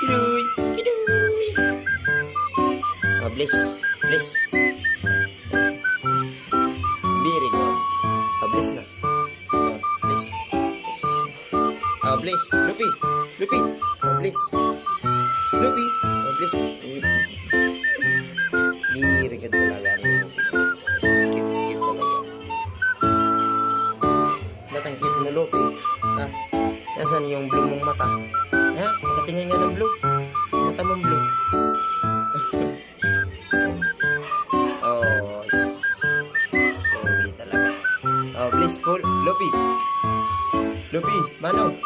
Kidoy. Kidoy. Oh, bless. Bless. Very good. Oh, bless na. Oh, bless. Bless. Oh, bless. Lupi. Lupi. Oh, bless. Lupi. Oh, bless. Very good talaga. Cute talaga. Batang cute mo, Lupi. Ha? Nasaan yung blue mong mata? Ha? Makatingin nga ng blue. Mata mong blue. Oh, Lupi talaga. Oh, please, Paul. Lupi. Lupi, Mano.